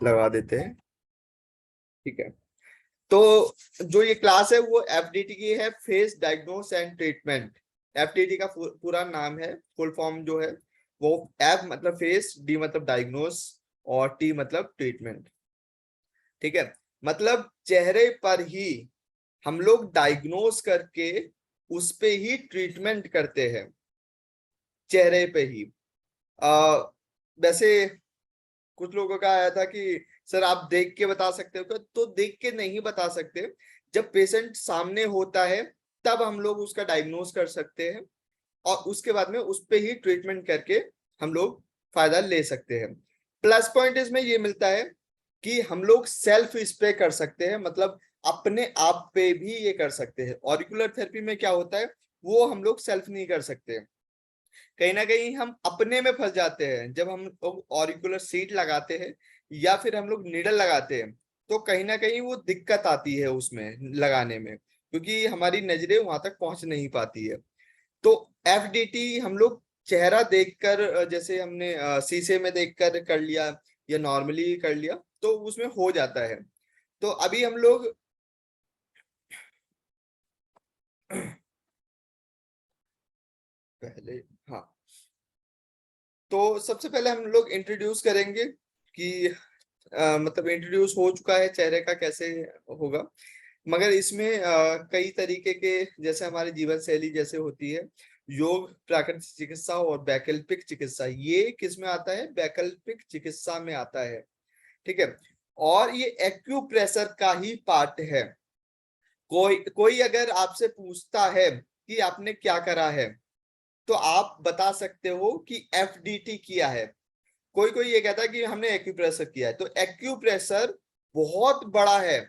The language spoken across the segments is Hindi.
लगा देते हैं। ठीक है, तो जो ये क्लास है वो एफडीटी की है, face diagnose and treatment. FDT का पूरा नाम है, फुल फॉर्म जो है वो एफ मतलब फेस, डी मतलब डायग्नोस और टी मतलब ट्रीटमेंट। ठीक है, मतलब चेहरे पर ही हम लोग डायग्नोस करके उस पे ही ट्रीटमेंट करते हैं, चेहरे पे ही। आ, वैसे कुछ लोगों का आया था कि सर आप देख के बता सकते हो क्या, तो देख के नहीं बता सकते। जब पेशेंट सामने होता है तब हम लोग उसका डायग्नोस कर सकते हैं और उसके बाद में उस पे ही ट्रीटमेंट करके हम लोग फायदा ले सकते हैं। प्लस पॉइंट इसमें ये मिलता है कि हम लोग सेल्फ इस पे कर सकते हैं, मतलब अपने आप पे भी ये कर सकते हैं। ऑरिकुलर थेरेपी में क्या होता है, वो हम लोग सेल्फ नहीं कर सकते। कहीं ना कहीं हम अपने में फंस जाते हैं जब हम लोग ऑरिकुलर सीट लगाते हैं या फिर हम लोग निडल लगाते हैं, तो कहीं ना कहीं वो दिक्कत आती है उसमें लगाने में, क्योंकि हमारी नजरें वहां तक पहुंच नहीं पाती है। तो एफडीटी हम लोग चेहरा देखकर, जैसे हमने शीशे में देखकर कर लिया या नॉर्मली कर लिया तो उसमें हो जाता है। तो अभी हम लोग पहले, हाँ, तो सबसे पहले हम लोग इंट्रोड्यूस करेंगे कि मतलब इंट्रोड्यूस हो चुका है चेहरे का कैसे होगा, मगर इसमें कई तरीके के, जैसे हमारी जीवन शैली जैसे होती है, योग, प्राकृतिक चिकित्सा और वैकल्पिक चिकित्सा, ये किस में आता है, वैकल्पिक चिकित्सा में आता है। ठीक है, और ये एक्यूप्रेशर का ही पार्ट है। कोई कोई अगर आपसे पूछता है कि आपने क्या करा है, तो आप बता सकते हो कि एफडीटी किया है। कोई कोई ये कहता है कि हमने एक्यूप्रेशर किया है, तो एक्यूप्रेशर बहुत बड़ा है,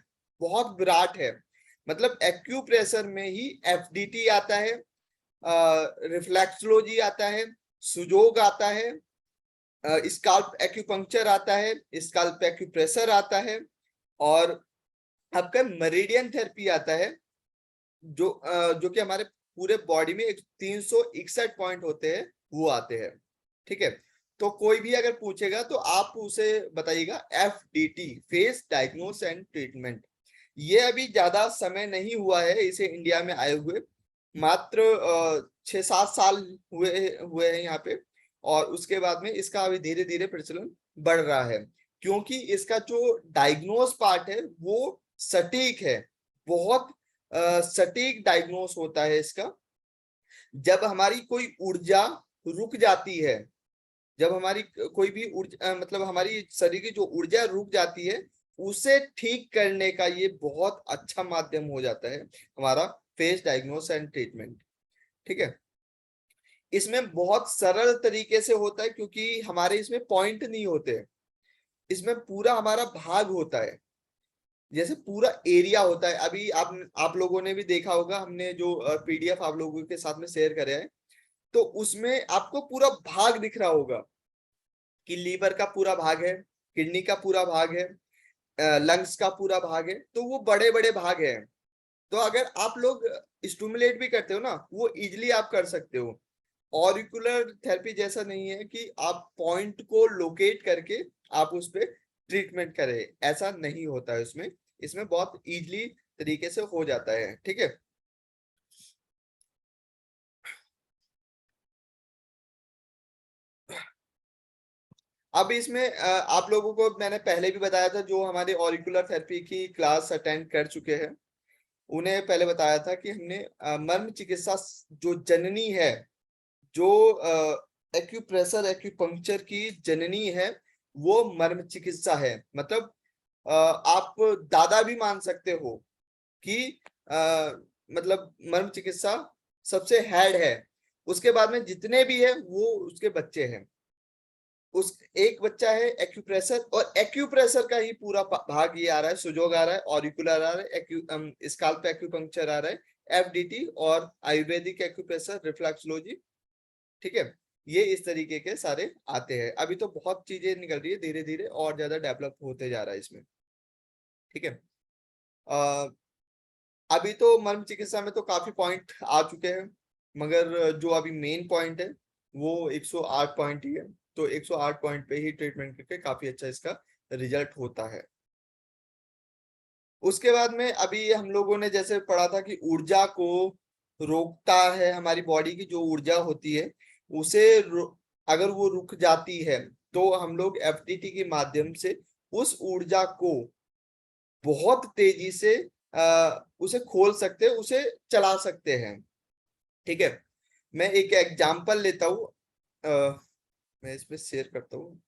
बहुत विराट है। मतलब एक्यूप्रेशर में ही एफडीटी आता है, रिफ्लेक्सोलॉजी आता है, सुजोग आता है, स्काल्प एक्यूपंक्चर आता है, स्काल्प एक्यूप्रेशर आता है, और आपका मेरिडियन थेरेपी आता है, जो कि हमारे पूरे बॉडी में 361 पॉइंट होते हैं, वो आते हैं। ठीक है, तो कोई भी अगर पूछेगा तो आप उसे बताइएगा FDT, face diagnose and treatment. ये अभी ज्यादा समय नहीं हुआ है इसे इंडिया में आए हुए, मात्र 6-7 साल हुए हुए हैं यहाँ पे। और उसके बाद में इसका अभी धीरे धीरे प्रचलन बढ़ रहा है, क्योंकि इसका जो डायग्नोस पार्ट है वो सटीक है, बहुत सटीक डायग्नोस होता है इसका। जब हमारी कोई ऊर्जा रुक जाती है, जब हमारी कोई भी ऊर्जा मतलब हमारी शरीर की जो ऊर्जा रुक जाती है, उसे ठीक करने का ये बहुत अच्छा माध्यम हो जाता है हमारा फेस डायग्नोस एंड ट्रीटमेंट। ठीक है, इसमें बहुत सरल तरीके से होता है, क्योंकि हमारे इसमें पॉइंट नहीं होते, इसमें पूरा हमारा भाग होता है, जैसे पूरा एरिया होता है। अभी आप लोगों ने भी देखा होगा, हमने जो पीडीएफ आप लोगों के साथ में शेयर करे हैं, तो उसमें आपको पूरा भाग दिख रहा होगा कि लीवर का पूरा भाग है, किडनी का पूरा भाग है, लंग्स का पूरा भाग है, तो वो बड़े बड़े भाग हैं। तो अगर आप लोग स्टिमुलेट भी करते हो ना, वो इजिली आप कर सकते हो। ऑरिकुलर थेरेपी जैसा नहीं है कि आप पॉइंट को लोकेट करके आप उस पर ट्रीटमेंट करें, ऐसा नहीं होता है उसमें। इसमें बहुत इजिली तरीके से हो जाता है। ठीक है, अब इसमें आप लोगों को मैंने पहले भी बताया था, जो हमारे ऑरिकुलर थेरेपी की क्लास अटेंड कर चुके हैं उन्हें पहले बताया था कि हमने मर्म चिकित्सा, जो जननी है, जो एक्यूप्रेशर एक्यूपंक्चर की जननी है, वो मर्म चिकित्सा है। मतलब आप दादा भी मान सकते हो कि मतलब मर्म चिकित्सा सबसे हेड है, उसके बाद में जितने भी है वो उसके बच्चे हैं। उस एक बच्चा है एक्यूप्रेशर, और एक्यूप्रेशर का ही पूरा भाग ये आ रहा है, सुजोग आ रहा है, ऑरिकुलर आ रहा है, स्काल्प एक्यूपंक्चर आ रहा है, एफडीटी और आयुर्वेदिक एक्यूप्रेशर, रिफ्लेक्सोलॉजी। ठीक है, ये इस तरीके के सारे आते हैं। अभी तो बहुत चीजें निकल रही है, धीरे धीरे और ज्यादा डेवलप होते जा रहा है इसमें। ठीक है, अ, अभी तो मर्म चिकित्सा में तो काफी पॉइंट आ चुके हैं, मगर जो अभी मेन पॉइंट है वो 108 पॉइंट ही है। तो 108 पॉइंट पे ही ट्रीटमेंट करके काफी अच्छा इसका रिजल्ट होता है। उसके बाद में अभी हम लोगों ने जैसे पढ़ा था कि ऊर्जा को रोकता है, हमारी बॉडी की जो ऊर्जा होती है उसे अगर वो रुक जाती है तो हम लोग एफडीटी के माध्यम से उस ऊर्जा को बहुत तेजी से उसे खोल सकते हैं, उसे चला सकते हैं। ठीक है, मैं एक एग्जांपल लेता हूँ, मैं इसमें शेयर करता हूँ।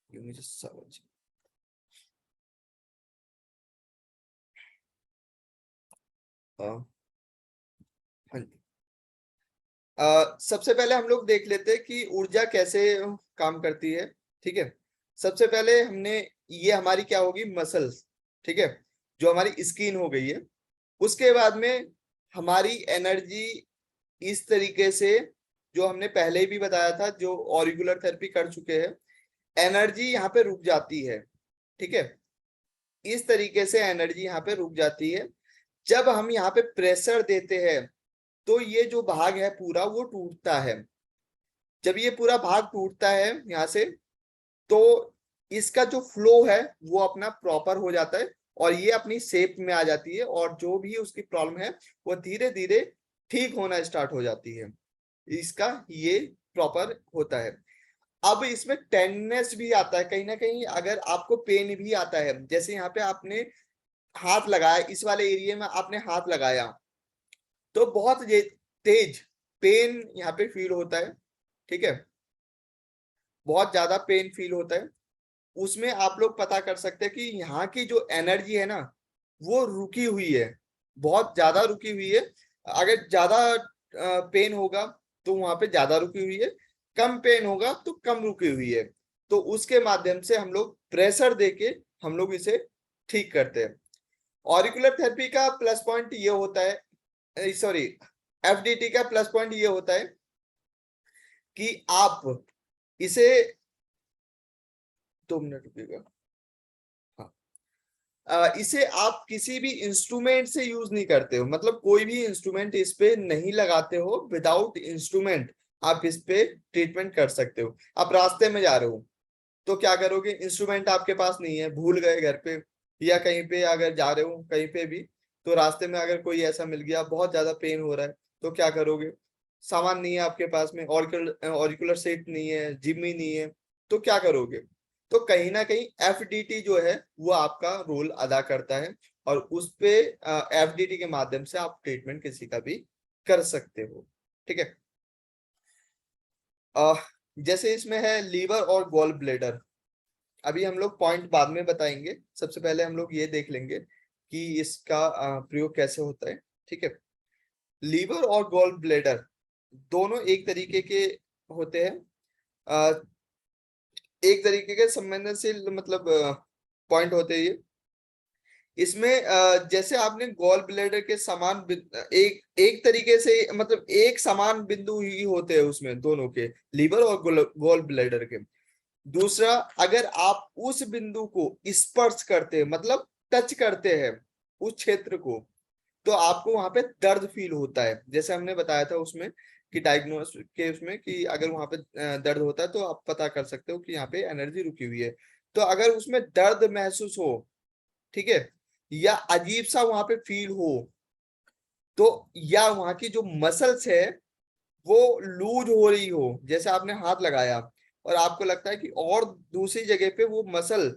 मुझे समझ हाँ जी। सबसे पहले हम लोग देख लेते हैं कि ऊर्जा कैसे काम करती है। ठीक है, सबसे पहले हमने ये हमारी क्या होगी, मसल्स। ठीक है, जो हमारी स्किन हो गई है। उसके बाद में हमारी एनर्जी इस तरीके से, जो हमने पहले भी बताया था, जो ऑरिकुलर थेरेपी कर चुके हैं, एनर्जी यहाँ पे रुक जाती है। ठीक है, इस तरीके से एनर्जी यहाँ पे रुक जाती है। जब हम यहाँ पे प्रेशर देते हैं तो ये जो भाग है पूरा वो टूटता है। जब ये पूरा भाग टूटता है यहाँ से, तो इसका जो फ्लो है वो अपना प्रॉपर हो जाता है और ये अपनी शेप में आ जाती है, और जो भी उसकी प्रॉब्लम है वो धीरे धीरे ठीक होना स्टार्ट हो जाती है। इसका ये प्रॉपर होता है। अब इसमें टेंडनेस भी आता है कहीं ना कहीं, अगर आपको पेन भी आता है, जैसे यहाँ पे आपने हाथ लगाया, इस वाले एरिया में आपने हाथ लगाया तो बहुत तेज पेन यहाँ पे फील होता है। ठीक है, बहुत ज्यादा पेन फील होता है। उसमें आप लोग पता कर सकते हैं कि यहाँ की जो एनर्जी है ना वो रुकी हुई है, बहुत ज्यादा रुकी हुई है। अगर ज्यादा पेन होगा तो वहां पे ज्यादा रुकी हुई है, कम पेन होगा तो कम रुकी हुई है। तो उसके माध्यम से हम लोग प्रेशर देके हम लोग इसे ठीक करते हैं। ऑरिकुलर थेरेपी का प्लस पॉइंट ये होता है, सॉरी, एफडीटी का प्लस पॉइंट ये होता है कि आप इसे, 2 मिनट रुकिएगा। इसे आप किसी भी इंस्ट्रूमेंट से यूज नहीं करते हो, मतलब कोई भी इंस्ट्रूमेंट इस पे नहीं लगाते हो। विदाउट इंस्ट्रूमेंट आप इस पे ट्रीटमेंट कर सकते हो। आप रास्ते में जा रहे हो तो क्या करोगे, इंस्ट्रूमेंट आपके पास नहीं है, भूल गए घर पे, या कहीं पे अगर जा रहे हो कहीं पे भी, तो रास्ते में अगर कोई ऐसा मिल गया, बहुत ज्यादा पेन हो रहा है, तो क्या करोगे, सामान नहीं है आपके पास में, ऑरिकुलर सेट नहीं है, जिमी नहीं है, तो क्या करोगे। तो कहीं ना कहीं एफडीटी जो है वो आपका रोल अदा करता है, और उस पे एफडीटी के माध्यम से आप ट्रीटमेंट किसी का भी कर सकते हो। ठीक है, जैसे इसमें है लीवर और गॉल ब्लेडर। अभी हम लोग पॉइंट बाद में बताएंगे, सबसे पहले हम लोग ये देख लेंगे कि इसका प्रयोग कैसे होता है। ठीक है, लीवर और गॉल ब्लेडर दोनों एक तरीके के होते हैं, अ, एक तरीके के संवेदनशील मतलब पॉइंट होते हैं ये। इसमें जैसे आपने गॉल ब्लैडर के समान एक एक तरीके से, मतलब एक समान बिंदु ही होते हैं उसमें, दोनों के, लीवर और गॉल ब्लैडर के। दूसरा, अगर आप उस बिंदु को स्पर्श करते हैं, मतलब टच करते हैं उस क्षेत्र को, तो आपको वहां पे दर्द फील होता है। जैसे हमने बताया था उसमें कि डायग्नोस के उसमें कि अगर वहां पे दर्द होता है तो आप पता कर सकते हो कि यहाँ पे एनर्जी रुकी हुई है। तो अगर उसमें दर्द महसूस हो, ठीक है, या अजीब सा वहां पे फील हो, तो या वहां की जो मसल्स है वो लूज हो रही हो, जैसे आपने हाथ लगाया और आपको लगता है कि और दूसरी जगह पे वो मसल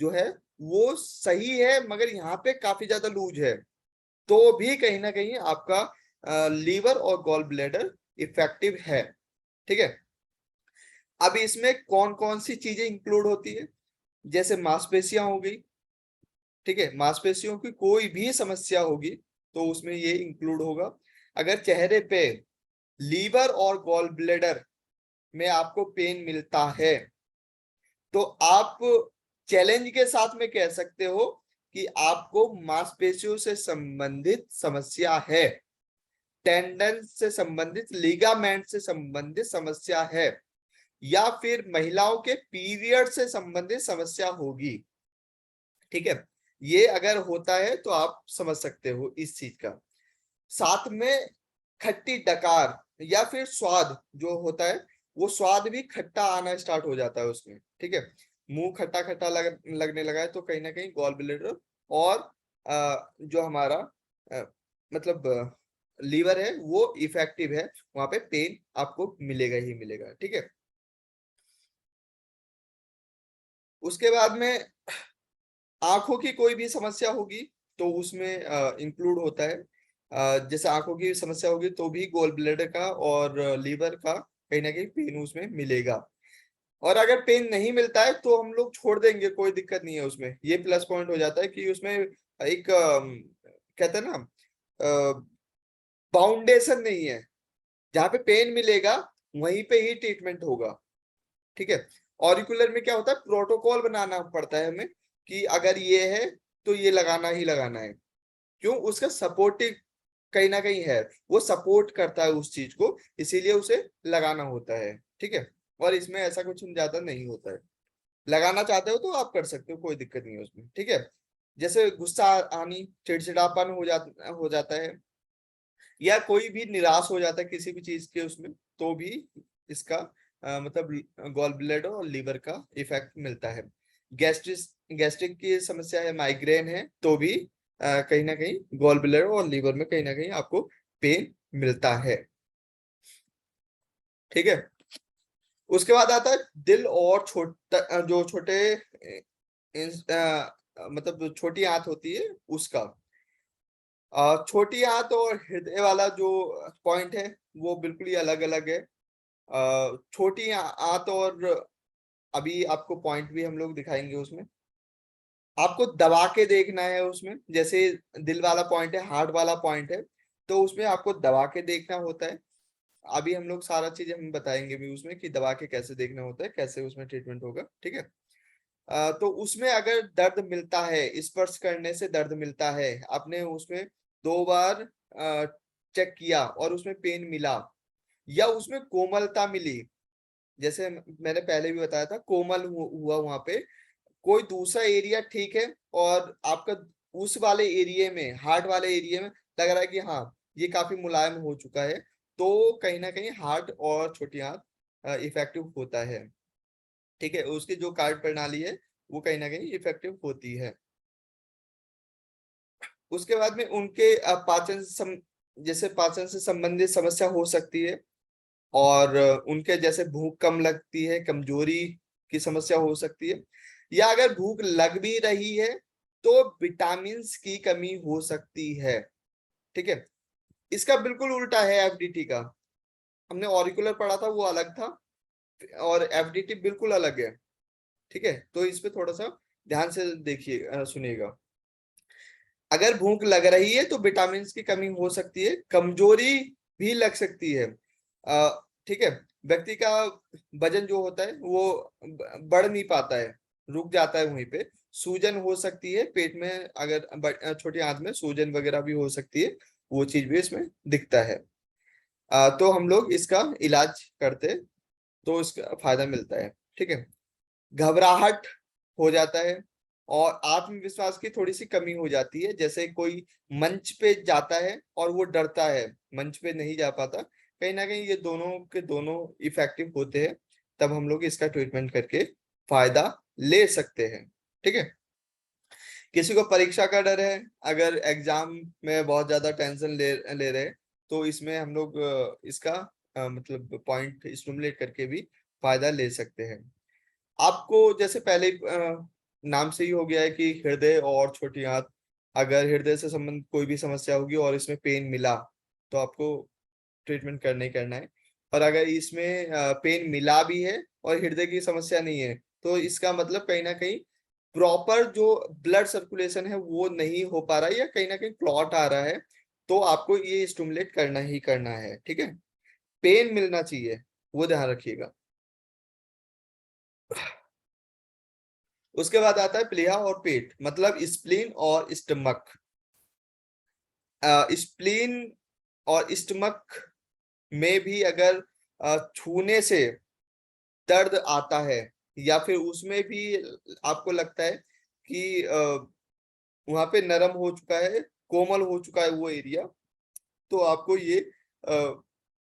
जो है वो सही है मगर यहाँ पे काफी ज्यादा लूज है, तो भी कहीं ना कहीं आपका लीवर और गॉल ब्लैडर इफेक्टिव है। ठीक है, अब इसमें कौन कौन सी चीजें इंक्लूड होती है, जैसे मांसपेशियां हो गई। ठीक है, मांसपेशियों की कोई भी समस्या होगी तो उसमें ये इंक्लूड होगा। अगर चेहरे पे लीवर और गॉल ब्लैडर में आपको पेन मिलता है तो आप चैलेंज के साथ में कह सकते हो कि आपको मांसपेशियों से संबंधित समस्या है, टेंडन से संबंधित, लिगामेंट से संबंधित समस्या है, या फिर महिलाओं के पीरियड से संबंधित समस्या होगी। ठीक है, ये अगर होता है तो आप समझ सकते हो इस चीज का। साथ में खट्टी डकार, या फिर स्वाद जो होता है वो स्वाद भी खट्टा आना स्टार्ट हो जाता है उसमें, ठीक है, मुंह खट्टा खट्टा लगने लगा है, तो कहीं ना कहीं गॉल ब्लैडर और जो हमारा अ, मतलब लीवर है वो इफेक्टिव है, वहां पे पेन आपको मिलेगा ही मिलेगा, ठीक है। उसके बाद में आंखों की कोई भी समस्या होगी तो उसमें इंक्लूड होता है, जैसे आंखों की समस्या होगी तो भी गोल ब्लैडर का और लीवर का कहीं ना कहीं पेन उसमें मिलेगा। और अगर पेन नहीं मिलता है तो हम लोग छोड़ देंगे, कोई दिक्कत नहीं है उसमें, ये प्लस पॉइंट हो जाता है कि उसमें एक कहते हैं ना बाउंडेशन नहीं है, जहाँ पे पेन मिलेगा वहीं पे ही ट्रीटमेंट होगा, ठीक है। ऑरिकुलर में क्या होता है, प्रोटोकॉल बनाना पड़ता है हमें कि अगर ये है तो ये लगाना ही लगाना है, क्यों, उसका सपोर्टिव कहीं ना कहीं है, वो सपोर्ट करता है उस चीज को, इसीलिए उसे लगाना होता है, ठीक है। और इसमें ऐसा कुछ ज्यादा नहीं होता है, लगाना चाहते हो तो आप कर सकते हो, कोई दिक्कत नहीं है उसमें, ठीक है। जैसे गुस्सा आनी, चिड़चिड़ापन हो जाता है, या कोई भी निराश हो जाता है किसी भी चीज के उसमें, तो भी इसका मतलब गॉल ब्लैडर और लीवर का इफेक्ट मिलता है। गैस्ट्रिस गैस्ट्रिक की समस्या है, माइग्रेन है, तो भी कहीं ना कहीं गॉल ब्लैडर और लीवर में कहीं ना कहीं आपको पेन मिलता है, ठीक है। उसके बाद आता है दिल और छोटा जो छोटे मतलब छोटी आंत होती है उसका। छोटी आंत और हृदय वाला जो पॉइंट है वो बिल्कुल ही अलग अलग है। छोटी आंत और अभी आपको पॉइंट भी हम लोग दिखाएंगे उसमें, आपको दबा के देखना है उसमें, जैसे दिल वाला पॉइंट है, हार्ट वाला पॉइंट है, तो उसमें आपको दबा के देखना होता है। अभी हम लोग सारा चीज हम बताएंगे भी उसमें कि दबा के कैसे देखना होता है, कैसे उसमें ट्रीटमेंट होगा, ठीक है। तो उसमें अगर दर्द मिलता है, स्पर्श करने से दर्द मिलता है, आपने उसमें 2 बार चेक किया और उसमें पेन मिला, या उसमें कोमलता मिली, जैसे मैंने पहले भी बताया था कोमल हुआ वहां पे, कोई दूसरा एरिया ठीक है, और आपका उस वाले एरिया में, हार्ट वाले एरिया में लग रहा है कि हाँ ये काफी मुलायम हो चुका है, तो कहीं ना कहीं हार्ट और छोटी आंत इफेक्टिव होता है, ठीक है, उसकी जो कार्य प्रणाली है वो कहीं ना कहीं इफेक्टिव होती है। उसके बाद में उनके जैसे पाचन से संबंधित समस्या हो सकती है, और उनके जैसे भूख कम लगती है, कमजोरी की समस्या हो सकती है, या अगर भूख लग भी रही है तो विटामिन की कमी हो सकती है, ठीक है। इसका बिल्कुल उल्टा है एफडीटी का, हमने ऑरिकुलर पढ़ा था वो अलग था, और एफडीटी बिल्कुल अलग है, ठीक है। तो इस पे थोड़ा सा ध्यान से देखिए, सुनिएगा। अगर भूख लग रही है तो विटामिन की कमी हो सकती है, कमजोरी भी लग सकती है, ठीक है। व्यक्ति का वजन जो होता है वो बढ़ नहीं पाता है, रुक जाता है वहीं पे, सूजन हो सकती है पेट में, अगर छोटी आंत में सूजन वगैरह भी हो सकती है, वो चीज भी इसमें दिखता है। तो हम लोग इसका इलाज करते, तो इसका फायदा मिलता है, ठीक है। घबराहट हो जाता है, और आत्मविश्वास की थोड़ी सी कमी हो जाती है, जैसे कोई मंच पे जाता है और वो डरता है, मंच पे नहीं जा पाता, कहीं ना कहीं ये दोनों के दोनों इफेक्टिव होते हैं, तब हम लोग इसका ट्रीटमेंट करके फायदा ले सकते हैं, ठीक है। किसी को परीक्षा का डर है, अगर एग्जाम में बहुत ज्यादा टेंशन ले रहे, तो इसमें हम लोग इसका मतलब पॉइंट स्टिमुलेट करके भी फायदा ले सकते हैं। आपको जैसे पहले नाम से ही हो गया है कि हृदय और छोटी आंत, अगर हृदय से संबंधित कोई भी समस्या होगी और इसमें पेन मिला तो आपको ट्रीटमेंट करना ही करना है, और अगर इसमें पेन मिला भी है और हृदय की समस्या नहीं है, तो इसका मतलब कहीं ना कहीं प्रॉपर जो ब्लड सर्कुलेशन है वो नहीं हो पा रहा है, या कहीं ना कहीं क्लॉट आ रहा है, तो आपको ये स्टिमुलेट करना ही करना है, ठीक है। पेन मिलना चाहिए, वो ध्यान रखिएगा। उसके बाद आता है प्लीहा और पेट, मतलब स्प्लीन और स्टमक। स्प्लीन और स्टमक में भी अगर छूने से दर्द आता है, या फिर उसमें भी आपको लगता है कि वहां पे नरम हो चुका है, कोमल हो चुका है वो एरिया, तो आपको ये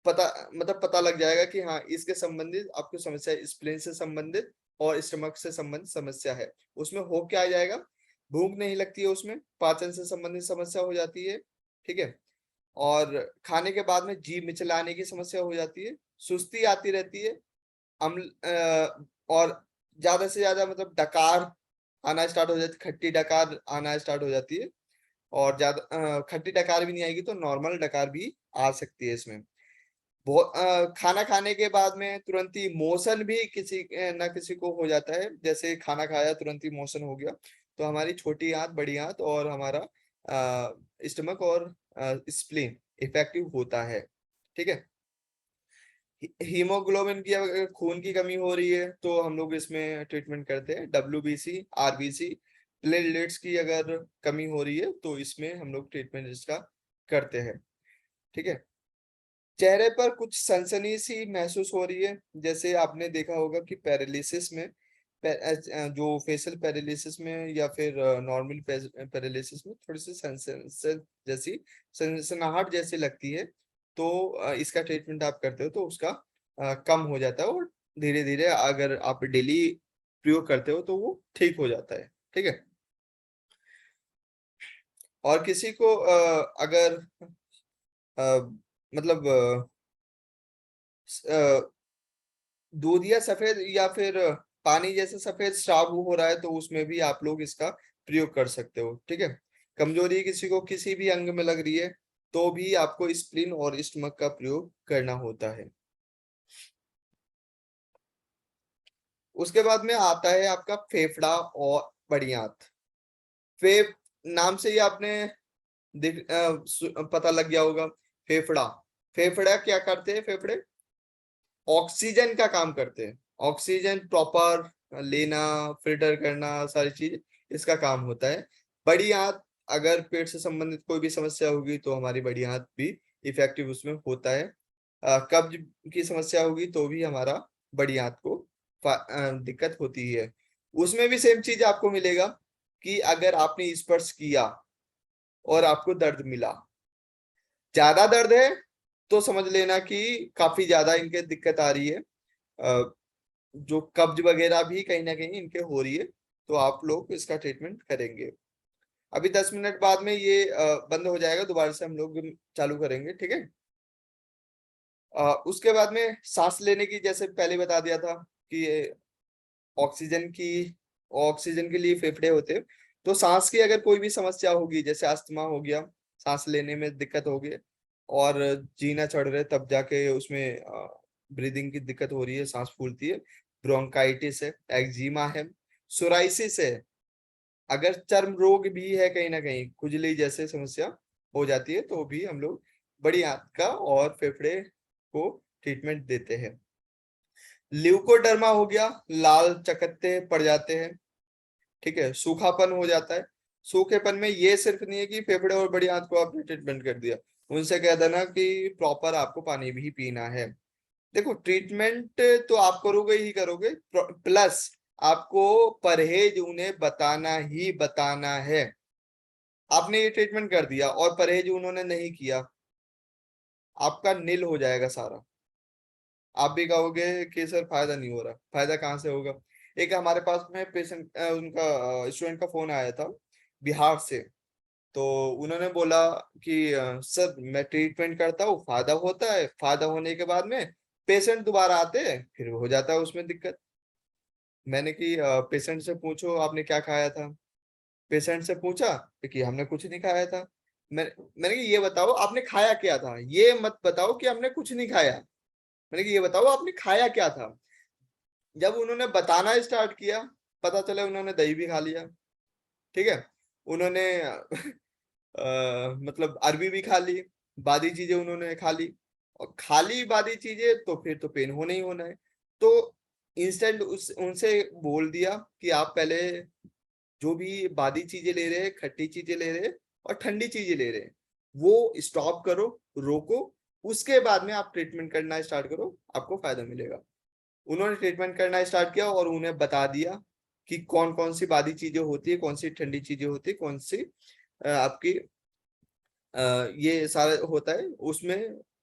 पता लग जाएगा कि हाँ इसके संबंधित आपको समस्या स्प्लीन से संबंधित और स्टमक से संबंधित समस्या है। उसमें हो क्या आ जाएगा, भूख नहीं लगती है, उसमें पाचन से संबंधित समस्या हो जाती है, ठीक है। और खाने के बाद में जीभ मिचलाने की समस्या हो जाती है, सुस्ती आती रहती है, अम्ल और ज्यादा से ज्यादा मतलब डकार आना स्टार्ट हो जाती, खट्टी डकार आना स्टार्ट हो जाती है। और ज्यादा खट्टी डकार भी नहीं आएगी तो नॉर्मल डकार भी आ सकती है इसमें। बहुत खाना खाने के बाद में तुरंत ही मोशन भी किसी ना किसी को हो जाता है। जैसे खाना खाया तुरंत ही मोशन हो गया तो हमारी छोटी आंत, बड़ी आंत और हमारा स्टमक और स्प्लीन इफेक्टिव होता है, ठीक है। हीमोग्लोबिन की अगर खून की कमी हो रही है तो हम लोग इसमें ट्रीटमेंट करते हैं। WBC, RBC, प्लेटलेट्स की अगर कमी हो रही है तो इसमें हम लोग ट्रीटमेंट इसका करते हैं, ठीक है। चेहरे पर कुछ सनसनी सी महसूस हो रही है, जैसे आपने देखा होगा कि पैरालिसिस में जो फेशियल पैरालिसिस में या फिर नॉर्मल पैरालिसिस में थोड़ी सी सनसन जैसी सनसनाहट जैसी लगती है। तो इसका ट्रीटमेंट आप करते हो तो उसका कम हो जाता है और धीरे धीरे अगर आप डेली प्रयोग करते हो तो वो ठीक हो जाता है, ठीक है। और किसी को अगर मतलब दूध या सफेद या फिर पानी जैसे सफेद स्राव हो रहा है तो उसमें भी आप लोग इसका प्रयोग कर सकते हो, ठीक है। कमजोरी किसी को किसी भी अंग में लग रही है तो भी आपको स्प्लीन और स्टमक का प्रयोग करना होता है। उसके बाद में आता है आपका फेफड़ा और बड़ी आंत। फेफ नाम से ही आपने पता लग गया होगा। फेफड़ा, फेफड़ा क्या करते हैं, फेफड़े ऑक्सीजन का काम करते हैं। ऑक्सीजन प्रॉपर लेना, फिल्टर करना, सारी चीज इसका काम होता है। बड़ी आंत, अगर पेट से संबंधित कोई भी समस्या होगी तो हमारी बड़ी आंत भी इफेक्टिव उसमें होता है। कब्ज की समस्या होगी तो भी हमारा बड़ी आंत को दिक्कत होती है। उसमें भी सेम चीज आपको मिलेगा कि अगर आपने स्पर्श किया और आपको दर्द मिला, ज्यादा दर्द है तो समझ लेना कि काफी ज्यादा इनके दिक्कत आ रही है। जो कब्ज वगैरह भी कहीं ना कहीं इनके हो रही है तो आप लोग इसका ट्रीटमेंट करेंगे। अभी 10 मिनट बाद में ये बंद हो जाएगा, दोबारा से हम लोग चालू करेंगे, ठीक है। उसके बाद में सांस लेने की, जैसे पहले बता दिया था कि ये ऑक्सीजन की ऑक्सीजन के लिए फेफड़े होते हैं। तो सांस की अगर कोई भी समस्या होगी, जैसे अस्थमा हो गया, सांस लेने में दिक्कत होगी और जीना चढ़ रहे तब जाके उसमें ब्रीदिंग की दिक्कत हो रही है, सांस फूलती है, ब्रोंकाइटिस है, एक्जिमा है, सोराइसिस है, अगर चर्म रोग भी है, कहीं ना कहीं खुजली जैसे समस्या हो जाती है तो भी हम लोग बड़ी आंत का और फेफड़े को ट्रीटमेंट देते हैं। ल्यूकोडर्मा हो गया, लाल चकत्ते पड़ जाते हैं, ठीक है, सूखापन हो जाता है। सूखेपन में ये सिर्फ नहीं है कि फेफड़े और बड़ी आंत को आपने ट्रीटमेंट कर दिया, उनसे कह देना कि प्रॉपर आपको पानी भी पीना है। देखो ट्रीटमेंट तो आप करोगे ही करोगे, प्लस आपको परहेज उन्हें बताना ही बताना है। आपने ये ट्रीटमेंट कर दिया और परहेज उन्होंने नहीं किया, आपका नील हो जाएगा सारा। आप भी कहोगे कि सर फायदा नहीं हो रहा, फायदा कहाँ से होगा। एक हमारे पास में पेशेंट, उनका स्टूडेंट का फोन आया था बिहार से। तो उन्होंने बोला कि सर मैं ट्रीटमेंट करता हूँ, फायदा होता है, फायदा होने के बाद में पेशेंट दोबारा आते हैं फिर हो जाता है उसमें दिक्कत। मैंने कि पेशेंट से पूछो आपने क्या खाया था। पेशेंट से पूछा कि हमने कुछ नहीं खाया था। मैंने कि ये बताओ आपने खाया क्या था, ये मत बताओ कि हमने कुछ नहीं खाया। मैंने कि ये बताओ आपने खाया क्या था। जब उन्होंने बताना स्टार्ट किया पता चला उन्होंने दही भी खा लिया, ठीक है। उन्होंने मतलब अरबी भी खा ली, बादी चीजें उन्होंने खा ली, और खाली बादी चीजें तो फिर तो पेन होना ही होना है। तो इंस्टेंट उनसे बोल दिया कि आप पहले जो भी बादी चीजें ले रहे हैं, खट्टी चीजें ले रहे हैं और ठंडी चीजें ले रहे हैं, वो स्टॉप करो, रोको, उसके बाद में आप ट्रीटमेंट करना स्टार्ट करो, आपको फायदा मिलेगा। उन्होंने ट्रीटमेंट करना स्टार्ट किया और उन्हें बता दिया कि कौन कौन सी बादी चीजें होती है, कौन सी ठंडी चीजें होती है, कौन सी आपकी ये सारा होता है उसमें।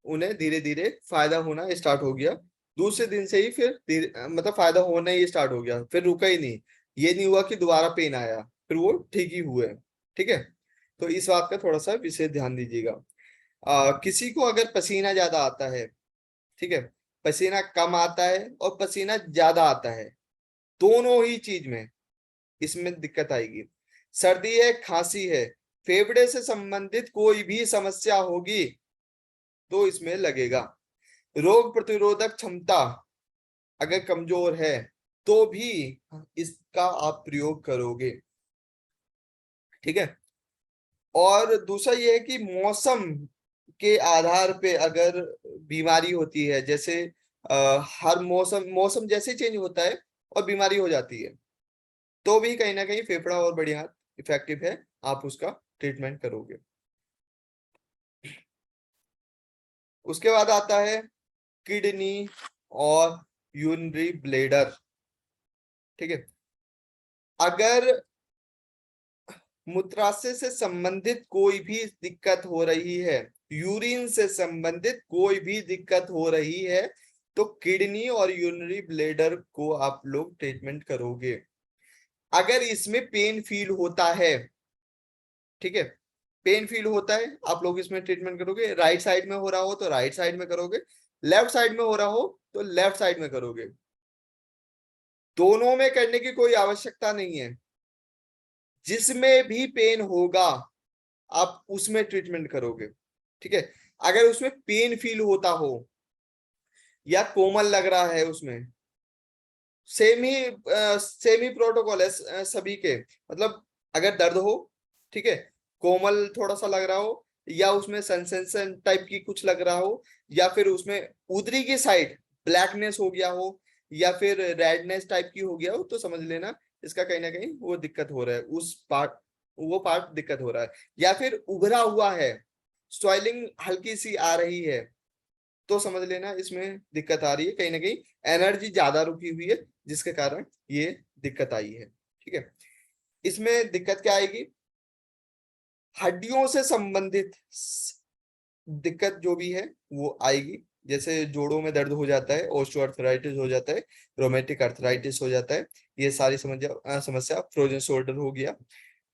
उन्हें धीरे धीरे फायदा होना स्टार्ट हो गया। दूसरे दिन से ही फिर मतलब फायदा होना ही स्टार्ट हो गया, फिर रुका ही नहीं। ये नहीं हुआ कि दोबारा पेन आया, फिर वो ठीक ही हुए। ठीक है, तो इस बात का थोड़ा सा विशेष ध्यान दीजिएगा। किसी को अगर पसीना ज्यादा आता है, ठीक है, पसीना कम आता है और पसीना ज्यादा आता है, दोनों ही चीज में इसमें दिक्कत आएगी। सर्दी है, खांसी है, फेफड़े से संबंधित कोई भी समस्या होगी तो इसमें लगेगा। रोग प्रतिरोधक क्षमता अगर कमजोर है तो भी इसका आप प्रयोग करोगे। ठीक है, और दूसरा ये है कि मौसम के आधार पे अगर बीमारी होती है, जैसे हर मौसम मौसम जैसे चेंज होता है और बीमारी हो जाती है, तो भी कहीं ना कहीं फेफड़ा और बढ़िया इफेक्टिव है, आप उसका ट्रीटमेंट करोगे। उसके बाद आता है किडनी और यूरिनरी ब्लेडर। ठीक है, अगर मूत्राशय से संबंधित कोई भी दिक्कत हो रही है, यूरिन से संबंधित कोई भी दिक्कत हो रही है, तो किडनी और यूरिनरी ब्लेडर को आप लोग ट्रीटमेंट करोगे। अगर इसमें पेन फील होता है, ठीक है, पेन फील होता है, आप लोग इसमें ट्रीटमेंट करोगे। राइट साइड में हो रहा हो तो राइट साइड में करोगे, लेफ्ट साइड में हो रहा हो तो लेफ्ट साइड में करोगे। दोनों में करने की कोई आवश्यकता नहीं है, जिसमें भी पेन होगा आप उसमें ट्रीटमेंट करोगे। ठीक है, अगर उसमें पेन फील होता हो या कोमल लग रहा है उसमें, सेम ही प्रोटोकॉल है सभी के। मतलब अगर दर्द हो, ठीक है, कोमल थोड़ा सा लग रहा हो, या उसमें सेंसेशन टाइप की कुछ लग रहा हो, या फिर उसमें उधरी की साइड ब्लैकनेस हो गया हो, या फिर रेडनेस टाइप की हो गया हो, तो समझ लेना इसका कहीं ना कहीं वो दिक्कत हो रहा है, उस पार्ट, वो पार्ट दिक्कत हो रहा है। या फिर उभरा हुआ है, स्वेलिंग हल्की सी आ रही है, तो समझ लेना इसमें दिक्कत आ रही है, कहीं ना कहीं एनर्जी ज्यादा रुकी हुई है, जिसके कारण ये दिक्कत आई है। ठीक है, इसमें दिक्कत क्या आएगी, हड्डियों से संबंधित दिक्कत जो भी है वो आएगी। जैसे जोड़ों में दर्द हो जाता है, ओस्टियोआर्थराइटिस हो जाता है, रोमेटिक अर्थराइटिस हो जाता है, ये सारी समस्या फ्रोजन शोल्डर हो गया,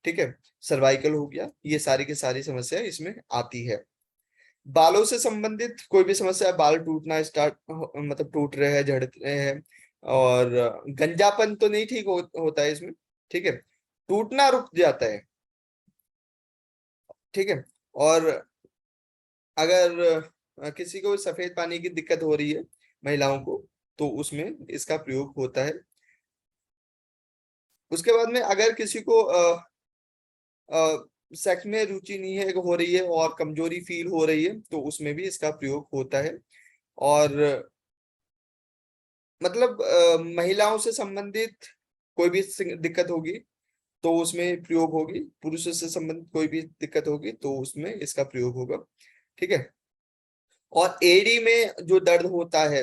ठीक है, सर्वाइकल हो गया, ये सारी की सारी समस्या इसमें आती है। बालों से संबंधित कोई भी समस्या, बाल टूटना स्टार्ट मतलब टूट रहे हैं, झड़ रहे हैं, और गंजापन तो नहीं ठीक होता है इसमें, ठीक है, टूटना रुक जाता है। ठीक है, और अगर किसी को सफेद पानी की दिक्कत हो रही है, महिलाओं को, तो उसमें इसका प्रयोग होता है। उसके बाद में अगर किसी को सेक्स में रुचि नहीं है, हो रही है और कमजोरी फील हो रही है, तो उसमें भी इसका प्रयोग होता है। और मतलब महिलाओं से संबंधित कोई भी दिक्कत होगी तो उसमें प्रयोग होगी, पुरुषों से संबंधित कोई भी दिक्कत होगी तो उसमें इसका प्रयोग होगा। ठीक है, और एड़ी में जो दर्द होता है,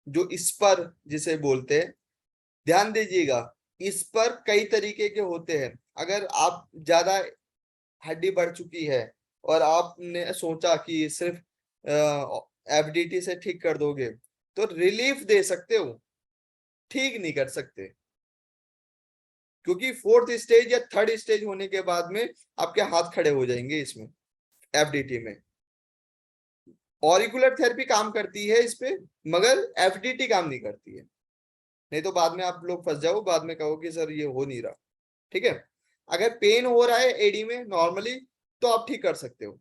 जो इस पर जिसे बोलते हैं, ध्यान दीजिएगा, इस पर कई तरीके के होते हैं। अगर आप ज्यादा हड्डी बढ़ चुकी है और आपने सोचा कि सिर्फ एफडीटी से ठीक कर दोगे, तो रिलीफ दे सकते हो, ठीक नहीं कर सकते, क्योंकि फोर्थ स्टेज या थर्ड स्टेज होने के बाद में आपके हाथ खड़े हो जाएंगे इसमें, एफडीटी में। ऑरिकुलर थेरेपी काम करती है इस पे, मगर एफडीटी काम नहीं करती है, नहीं तो बाद में आप लोग फंस जाओ, बाद में कहो कि सर ये हो नहीं रहा। ठीक है, अगर पेन हो रहा है एडी में नॉर्मली, तो आप ठीक कर सकते हो।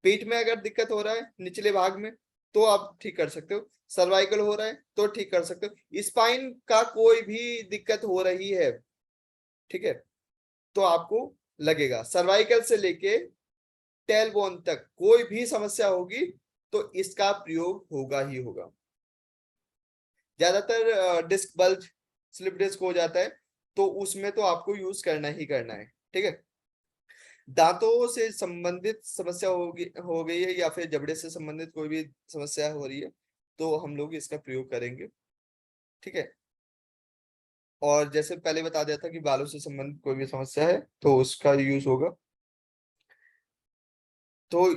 पीठ में अगर दिक्कत हो रहा है निचले भाग में, तो आप ठीक कर सकते हो। सर्वाइकल हो रहा है तो ठीक कर सकते हो। स्पाइन का कोई भी दिक्कत हो रही है, ठीक है, तो आपको लगेगा। सर्वाइकल से लेके टेल बोन तक कोई भी समस्या होगी तो इसका प्रयोग होगा ही होगा। ज्यादातर डिस्क बल्ज, स्लिप डिस्क हो जाता है, तो उसमें तो आपको यूज करना ही करना है। ठीक है, दांतों से संबंधित समस्या हो गई है, या फिर जबड़े से संबंधित कोई भी समस्या हो रही है, तो हम लोग इसका प्रयोग करेंगे। ठीक है, और जैसे पहले बता दिया था कि बालों से संबंधित कोई भी समस्या है तो उसका यूज होगा। तो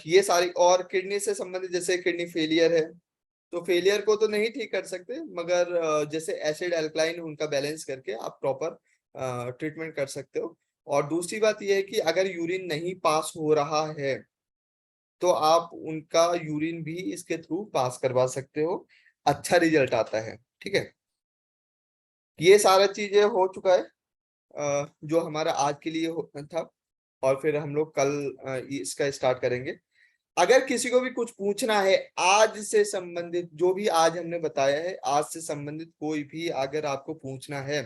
ये सारी, और किडनी से संबंधित जैसे किडनी फेलियर है, तो फेलियर को तो नहीं ठीक कर सकते, मगर जैसे एसिड अल्कलाइन उनका बैलेंस करके आप प्रॉपर ट्रीटमेंट कर सकते हो। और दूसरी बात यह है कि अगर यूरिन नहीं पास हो रहा है तो आप उनका यूरिन भी इसके थ्रू पास करवा सकते हो, अच्छा रिजल्ट आता है। ठीक है, ये सारा चीजें हो चुका है जो हमारा आज के लिए था। और फिर हम लोग कल इसका स्टार्ट करेंगे। अगर किसी को भी कुछ पूछना है आज से संबंधित, जो भी आज हमने बताया है आज से संबंधित कोई भी अगर आपको पूछना है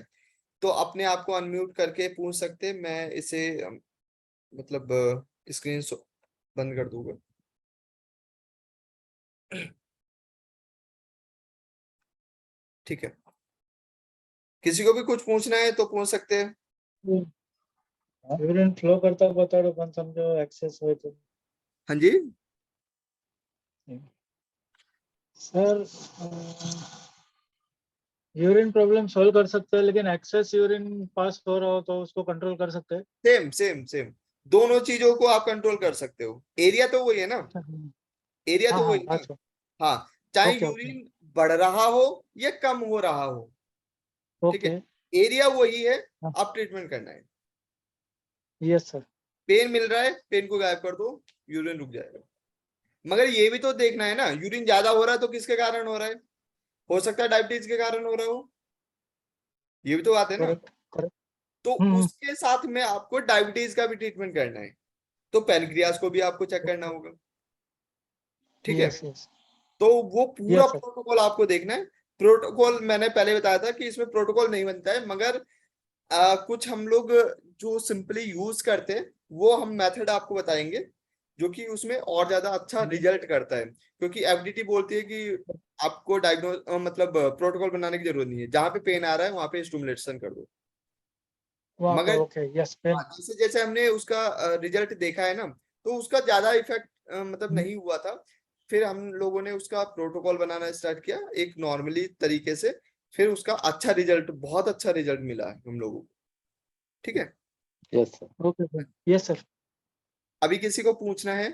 तो अपने आप को अनम्यूट करके पूछ सकते हैं। मैं इसे मतलब स्क्रीन बंद कर दूंगा। ठीक है, किसी को भी कुछ पूछना है तो पूछ सकते हैं। यूरिन फ्लो करता बताओ पण समझो एक्सेस હોય तो। हाँ जी, सर यूरिन प्रॉब्लम सॉल्व कर सकते हैं, लेकिन एक्सेस यूरिन पास हो रहा हो तो उसको कंट्रोल कर सकते हैं। सेम सेम सेम, दोनों चीजों को आप कंट्रोल कर सकते हो। एरिया तो वही है ना, एरिया हाँ तो हाँ वही ना। अच्छा। हाँ, चाहे ओके ओके यूरिन बढ़ रहा हो या कम हो रहा हो, ठीक है, ओके। एरिया वही है, आप ट्रीटमेंट करना है। Yes sir. पेन मिल रहा है, पेन को गायब कर दो, यूरिन रुक जाएगा। मगर ये भी तो देखना है ना, यूरिन ज्यादा हो रहा है तो किसके कारण हो रहा है? हो सकता है डायबिटीज के कारण हो रहा हो, ये भी तो बात है ना। Correct correct. तो उसके साथ में आपको डायबिटीज का भी ट्रीटमेंट करना है, तो पैनक्रियास को भी आपको चेक करना होगा। ठीक है, यस यस तो वो पूरा यस सर। प्रोटोकॉल आपको देखना है। प्रोटोकॉल मैंने पहले बताया था कि इसमें प्रोटोकॉल नहीं बनता है, मगर कुछ हम लोग जो सिंपली यूज करते हैं वो हम मेथड आपको बताएंगे, जो कि उसमें और ज्यादा अच्छा रिजल्ट करता है। क्योंकि एफडीटी बोलती है कि आपको डायग्नोज मतलब प्रोटोकॉल बनाने की जरूरत नहीं है, जहां पे पेन आ रहा है वहां पे स्टिमुलेशन कर दो। वहाँ पे मगर ओके यस पेन। जैसे जैसे हमने उसका रिजल्ट देखा है ना, तो उसका ज्यादा इफेक्ट मतलब नहीं हुआ था। फिर हम लोगों ने उसका प्रोटोकॉल बनाना स्टार्ट किया एक नॉर्मली तरीके से, फिर उसका अच्छा रिजल्ट, बहुत अच्छा रिजल्ट मिला है हम लोगों को। ठीक है, yes sir okay sir. Yes sir. अभी किसी को पूछना है?